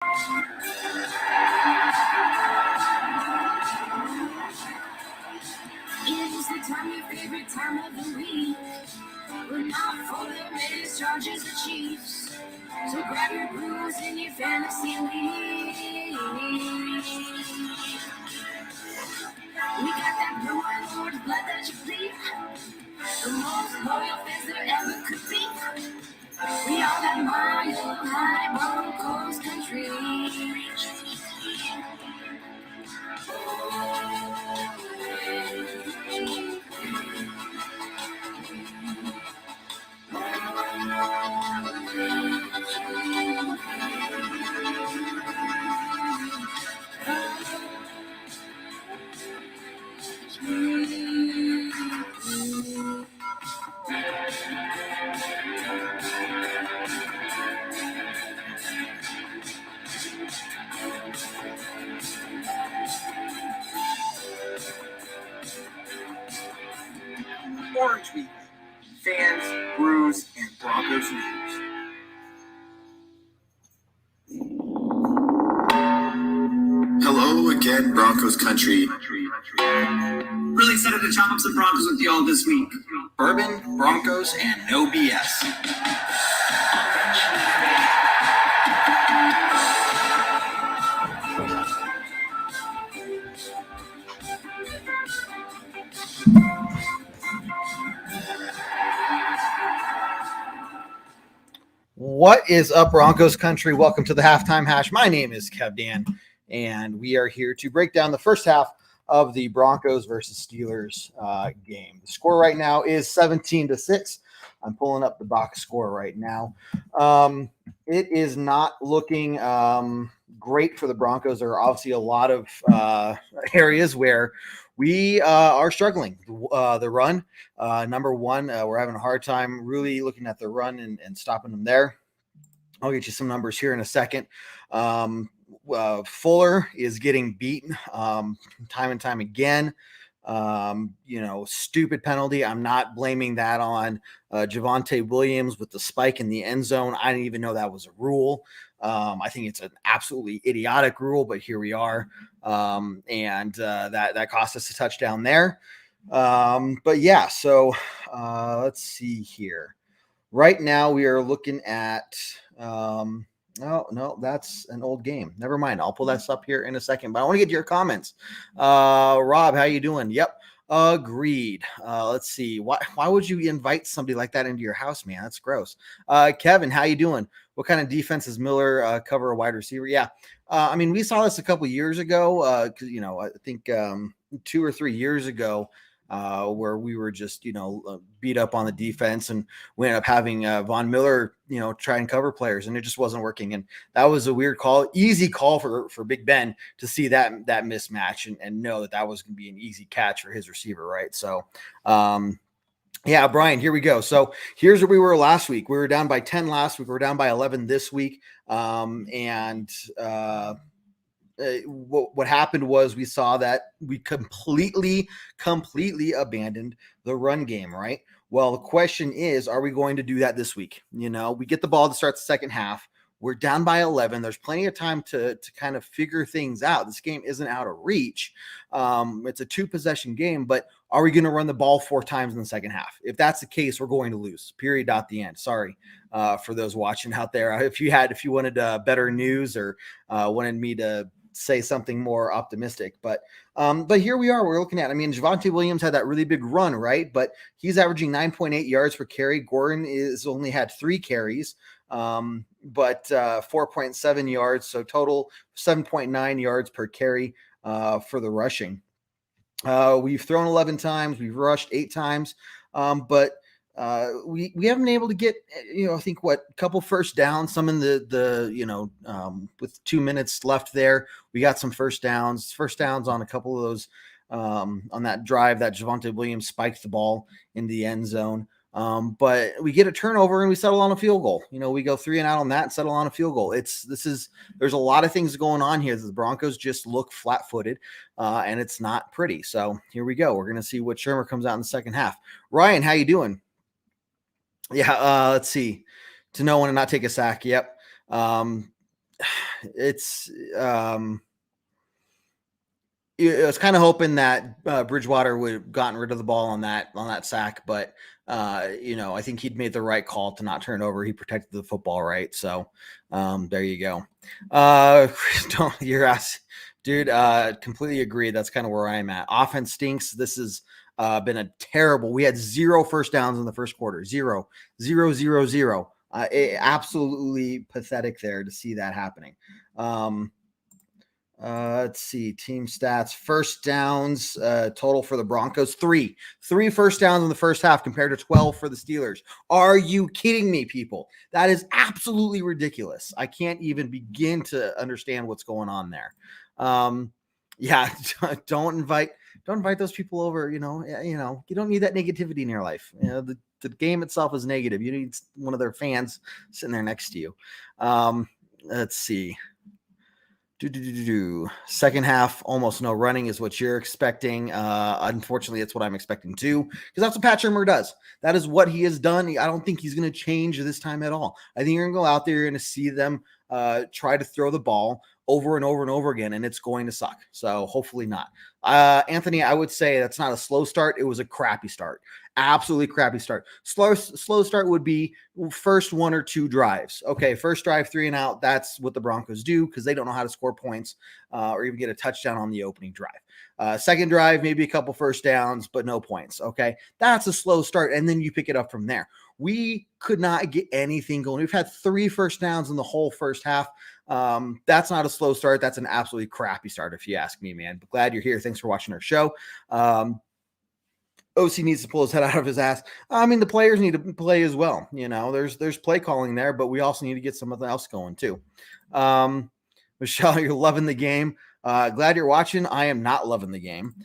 Is the time your favorite time of the week? We're not for the latest Chargers or Chiefs. So grab your brews and your fantasy league. We got that blue and orange blood that you bleed. The most loyal fans there ever could be. We all got Mile High Broncos country. Orange Week, fans, brews, and Broncos news. Hello again, Broncos country. Really excited to chop up some Broncos with y'all this week. Bourbon, Broncos, and no BS. What is up, Broncos country? Welcome to the Halftime Hash. My name is Kev Dan, and we are here to break down the first half of the Broncos versus Steelers game. The score right now is 17-6. I'm pulling up the box score right now. It is not looking great for the Broncos. There are obviously a lot of areas where we are struggling. The run, number one, we're having a hard time really looking at the run and stopping them there. I'll get you some numbers here in a second. Fuller is getting beaten time and time again. Stupid penalty. I'm not blaming that on Javonte Williams with the spike in the end zone. I didn't even know that was a rule. I think it's an absolutely idiotic rule, but here we are. That cost us a touchdown there. But yeah, so let's see here. Right now we are looking at no, that's an old game. Never mind. I'll pull that up here in a second, but I want to get your comments. Rob, how you doing? Yep. Agreed. Let's see. Why would you invite somebody like that into your house, man? That's gross. Kevin, how you doing? What kind of defense does Miller cover a wide receiver? Yeah. We saw this a couple years ago. I think 2 or 3 years ago, where we were just, beat up on the defense, and we ended up having Von Miller, try and cover players, and it just wasn't working. And that was a weird call, easy call for Big Ben to see that mismatch and know that was going to be an easy catch for his receiver. Right. So, yeah, Brian, here we go. So here's where we were last week. We were down by 10 last week. We're down by 11 this week. What happened was we saw that we completely abandoned the run game, right? Well, the question is, are we going to do that this week? We get the ball to start the second half. We're down by 11. There's plenty of time to kind of figure things out. This game isn't out of reach. It's a 2-possession game, but are we going to run the ball 4 times in the second half? If that's the case, we're going to lose. Period. At the end. Sorry for those watching out there. If you wanted better news or wanted me to say something more optimistic, but here we are. We're looking at, Javonte Williams had that really big run, right? But he's averaging 9.8 yards per carry. Gordon is only had 3 carries, but 4.7 yards. So total 7.9 yards per carry for the rushing. We've thrown 11 times. We've rushed 8 times. But we haven't been able to get, I think a couple first downs, some in the with 2 minutes left there, we got some first downs on a couple of those, on that drive that Javonte Williams spiked the ball in the end zone. But we get a turnover and we settle on a field goal. We go 3 and out on that and settle on a field goal. There's a lot of things going on here. The Broncos just look flat-footed, and it's not pretty. So here we go. We're going to see what Shermer comes out in the second half. Ryan, how you doing? Yeah, let's see. To no one and not take a sack. Yep. it's I was kind of hoping that Bridgewater would have gotten rid of the ball on that sack, but I think he'd made the right call to not turn over. He protected the football right, so there you go. Don't your ass, dude. Completely agree. That's kind of where I'm at. Offense stinks. This has been a terrible. We had 0 first downs in the first quarter. 0, 0, 0, 0. Absolutely pathetic there to see that happening. Let's see team stats. First downs total for the Broncos, 3 first downs in the first half compared to 12 for the Steelers. Are you kidding me, people? That is absolutely ridiculous. I can't even begin to understand what's going on there. Yeah, don't invite those people over. You don't need that negativity in your life. The game itself is negative. You need one of their fans sitting there next to you. Let's see. Second half, almost no running is what you're expecting. Unfortunately, it's what I'm expecting too, because that's what Pat Shurmur does. That is what he has done. I don't think he's going to change this time at all. I think you're going to go out there, you're going to see them try to throw the ball over and over and over again, and it's going to suck. So hopefully not. Anthony, I would say that's not a slow start. It was a crappy start. Absolutely crappy start. Slow start would be first 1 or 2 drives. Okay, first drive, 3 and out. That's what the Broncos do because they don't know how to score points or even get a touchdown on the opening drive. Second drive, maybe a couple first downs, but no points. Okay, that's a slow start, and then you pick it up from there. We could not get anything going. We've had 3 first downs in the whole first half. That's not a slow start. That's an absolutely crappy start, if you ask me, man. But glad you're here. Thanks for watching our show. OC needs to pull his head out of his ass. I mean, the players need to play as well. There's play calling there, but we also need to get something else going too. Michelle, you're loving the game. Glad you're watching. I am not loving the game.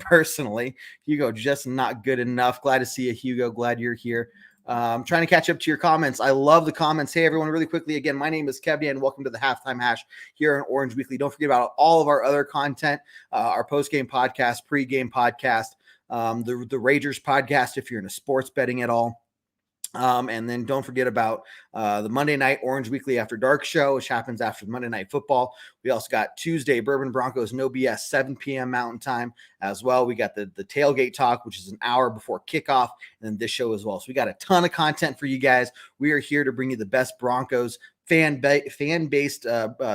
Personally, Hugo, just not good enough. Glad to see you, Hugo. Glad you're here. I'm trying to catch up to your comments. I love the comments. Hey, everyone, really quickly. Again, my name is Kevin, and welcome to the Halftime Hash here on Orange Weekly. Don't forget about all of our other content, our post-game podcast, pre-game podcast, the Ragers podcast if you're into sports betting at all. And then don't forget about the Monday night Orange Weekly After Dark show, which happens after Monday Night Football. We also got Tuesday Bourbon Broncos No BS 7 p.m. Mountain Time as well. We got the tailgate talk, which is an hour before kickoff, and then this show as well. So we got a ton of content for you guys. We are here to bring you the best Broncos fan-based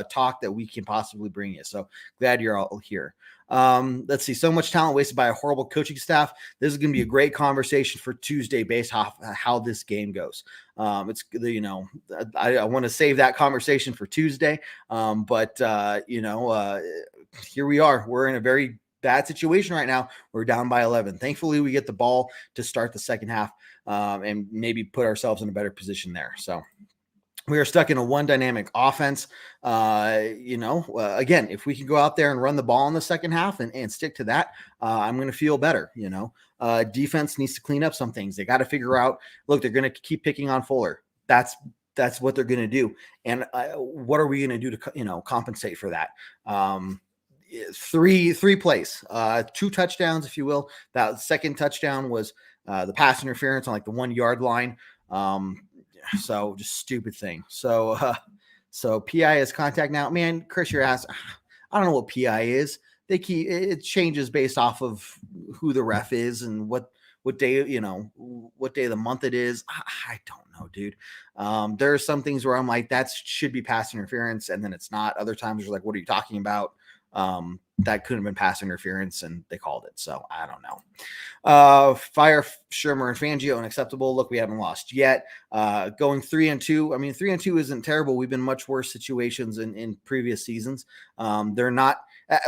talk that we can possibly bring you. So glad you're all here. Let's see. So much talent wasted by a horrible coaching staff. This is going to be a great conversation for Tuesday based off how this game goes. I want to save that conversation for Tuesday. But here we are. We're in a very bad situation right now. We're down by 11. Thankfully, we get the ball to start the second half and maybe put ourselves in a better position there. So we are stuck in a one dynamic offense. Again, if we can go out there and run the ball in the second half and stick to that, I'm going to feel better. Defense needs to clean up some things. They got to figure out, look, they're going to keep picking on Fuller. That's what they're going to do. And what are we going to do to, compensate for that? Three plays, 2 touchdowns, if you will. That second touchdown was the pass interference on like the 1 yard line. So just stupid thing. So PI is contact now, man. Chris, your ass. I don't know what PI is. It changes based off of who the ref is and what day, what day of the month it is. I don't know, dude. There are some things where I'm like, that should be pass interference. And then it's not. Other times you're like, what are you talking about? That couldn't have been pass interference and they called it. So I don't know. Fire Shurmur and Fangio unacceptable. Look, we haven't lost yet. Going 3-2. I mean, 3-2 isn't terrible. We've been much worse situations in previous seasons. They're not.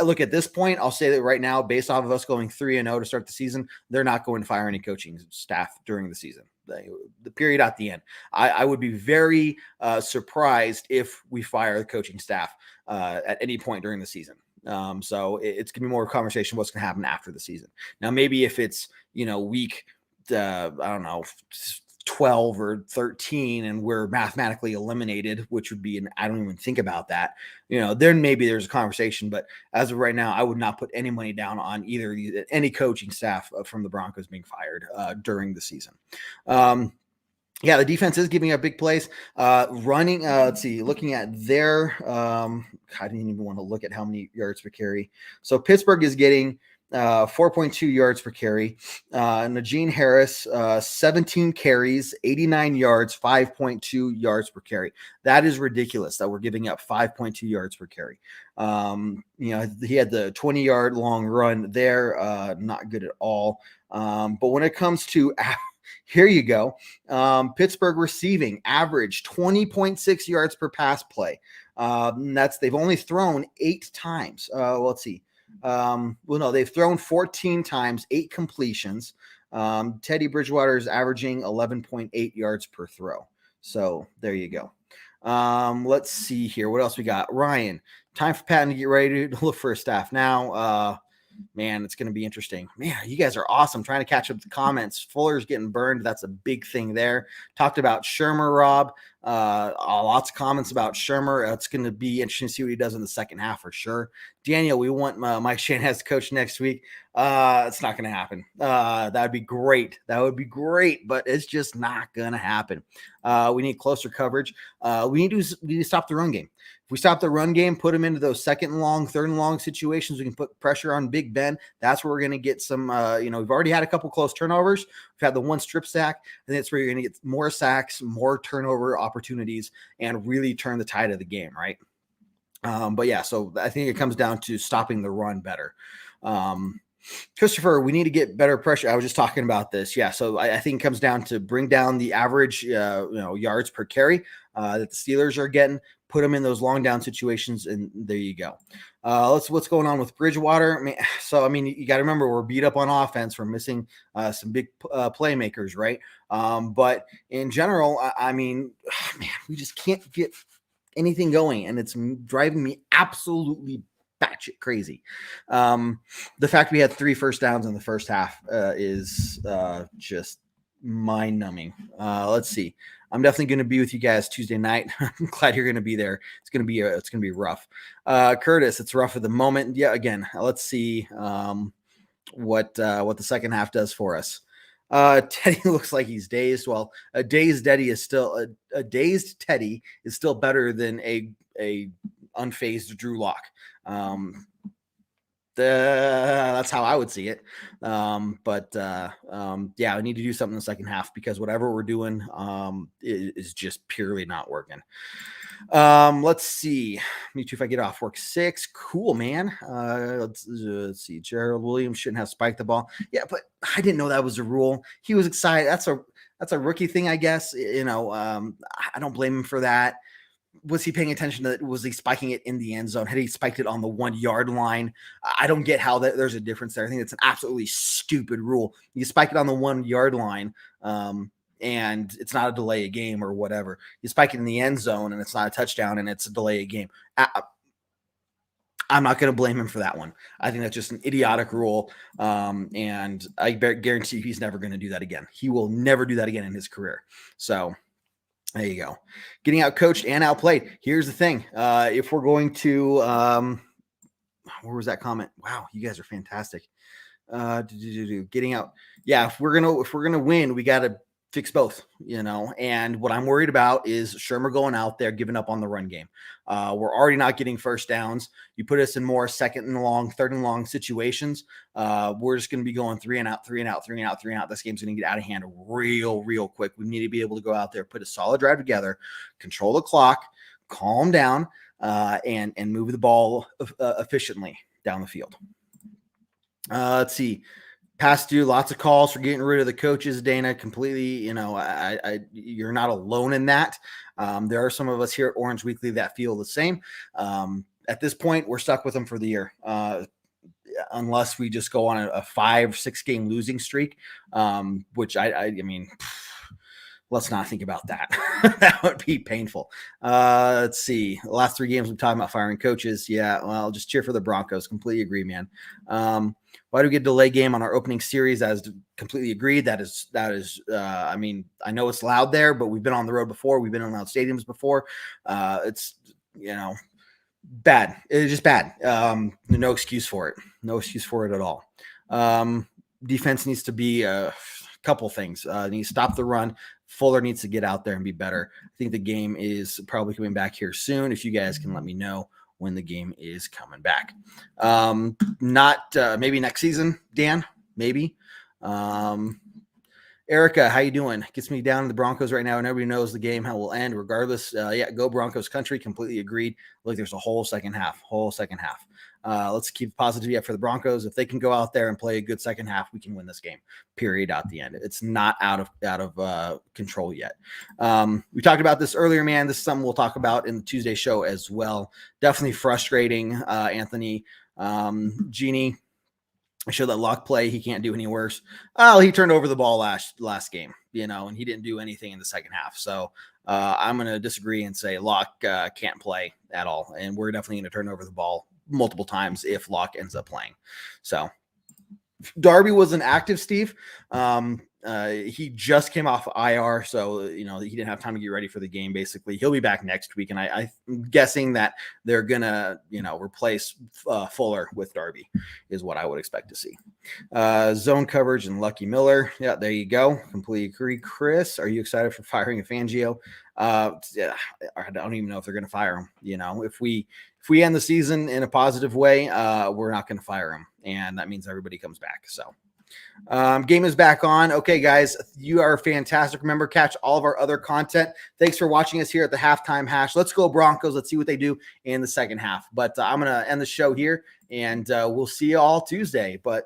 Look, at this point, I'll say that right now, based off of us going 3-0 to start the season, they're not going to fire any coaching staff during the season. The period at the end. I would be very surprised if we fire the coaching staff at any point during the season. So it's gonna be more of a conversation what's gonna happen after the season. Now, maybe if it's week 12 or 13 and we're mathematically eliminated, which would be I don't even think about that, then maybe there's a conversation. But as of right now, I would not put any money down on any coaching staff from the Broncos being fired during the season. Yeah, the defense is giving up big plays. Running, let's see, looking at their, I didn't even want to look at how many yards per carry. So Pittsburgh is getting 4.2 yards per carry. Najee Harris, 17 carries, 89 yards, 5.2 yards per carry. That is ridiculous that we're giving up 5.2 yards per carry. He had the 20-yard long run there, not good at all. But when it comes to here you go. Pittsburgh receiving average 20.6 yards per pass play. They've only thrown 8 times. Let's see. They've thrown 14 times, 8 completions. Teddy Bridgewater is averaging 11.8 yards per throw. So there you go. Let's see here. What else we got? Ryan, time for Patton to get ready to look for a staff now. Man, it's going to be interesting. Man, you guys are awesome. Trying to catch up with the comments. Fuller's getting burned. That's a big thing there. Talked about Shermer, Rob. Lots of comments about Shermer. It's going to be interesting to see what he does in the second half for sure. Daniel, we want Mike Shanahan as coach next week. It's not going to happen. That would be great. But it's just not going to happen. We need closer coverage. We need to stop the run game. If we stop the run game, put them into those second and long, third and long situations, we can put pressure on Big Ben. That's where we're going to get some, we've already had a couple close turnovers. We've had the one strip sack, and that's where you're going to get more sacks, more turnover opportunities, and really turn the tide of the game, right? So I think it comes down to stopping the run better. Christopher, we need to get better pressure. I was just talking about this. Yeah. So I think it comes down to bring down the average, yards per carry that the Steelers are getting, put them in those long down situations. And there you go. What's going on with Bridgewater. You got to remember we're beat up on offense from missing some big playmakers. Right. But in general, we just can't get anything going, and it's driving me absolutely batshit crazy. The fact we had 3 first downs in the first half is just mind numbing. Let's see. I'm definitely going to be with you guys Tuesday night. I'm glad you're going to be there. It's going to be rough. Curtis, it's rough at the moment. Yeah. Again, let's see what the second half does for us. Teddy looks like he's dazed. Well, a dazed Teddy is still better than a unfazed Drew Lock. That's how I would see it. We need to do something in the second half because whatever we're doing is just purely not working. Let's see. Me too. If I get off work 6, cool, man. Let's see. Gerald Williams shouldn't have spiked the ball. Yeah, but I didn't know that was a rule. He was excited. That's a rookie thing, I guess. I don't blame him for that. Was he paying attention to it? Was he spiking it in the end zone? Had he spiked it on the 1-yard line? I don't get how there's a difference there. I think it's an absolutely stupid rule. You spike it on the 1-yard line, and it's not a delay a game or whatever. You spike it in the end zone, and it's not a touchdown, and it's a delay a game. I'm not going to blame him for that one. I think that's just an idiotic rule, and I guarantee you he's never going to do that again. He will never do that again in his career. So there you go. Getting out coached and outplayed. Here's the thing. If we're going to, where was that comment? Wow, you guys are fantastic. Getting out. Yeah, if we're gonna win, we got to fix both, and what I'm worried about is Shermer going out there, giving up on the run game. We're already not getting first downs. You put us in more second and long, third and long situations. We're just going to be going 3 and out. This game's going to get out of hand real quick. We need to be able to go out there, put a solid drive together, control the clock, calm down, and move the ball efficiently down the field. Let's see. Past due, lots of calls for getting rid of the coaches, Dana. Completely, you're not alone in that. There are some of us here at Orange Weekly that feel the same. At this point, we're stuck with them for the year, unless we just go on a 5-6 game losing streak, which I mean, let's not think about that. That would be painful. Let's see. The last 3 games, we're talking about firing coaches. Yeah, well, just cheer for the Broncos. Completely agree, man. Why do we get a delay game on our opening series? That is completely agreed. That is. I know it's loud there, but we've been on the road before. We've been in loud stadiums before. It's bad. It's just bad. No excuse for it. No excuse for it at all. Defense needs to be a couple things. Need to stop the run. Fuller needs to get out there and be better. I think the game is probably coming back here soon. If you guys can let me know when the game is coming back. Not maybe next season, Dan, maybe. Erica, how you doing? Gets me down to the Broncos right now, and everybody knows the game how will end regardless. Yeah, go Broncos country. Completely agreed. Look, there's a whole second half. Let's keep positivity up for the Broncos. If they can go out there and play a good second half, we can win this game. Period. At the end, it's not out of control yet. We talked about this earlier, man. This is something we'll talk about in the Tuesday show as well. Definitely frustrating, Anthony. Jeannie, I showed that lock play. He can't do any worse. Oh, he turned over the ball last game, and he didn't do anything in the second half. So I'm going to disagree and say Lock can't play at all. And we're definitely going to turn over the ball multiple times if Lock ends up playing. So Darby was inactive, Steve. He just came off IR, so he didn't have time to get ready for the game. Basically, he'll be back next week, and I'm guessing that they're gonna replace Fuller with Darby is what I would expect to see. Zone coverage and Lucky Miller. Yeah, there you go. Completely agree. Chris, are you excited for firing a Fangio? Yeah, I don't even know if they're gonna fire him. If we end the season in a positive way, we're not gonna fire him, and that means everybody comes back. So. Game is back on. Okay, guys, you are fantastic. Remember, catch all of our other content. Thanks for watching us here at the Halftime Hash. Let's go Broncos. Let's see what they do in the second half. But I'm going to end the show here, and we'll see you all Tuesday. But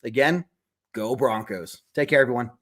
again, go Broncos. Take care, everyone.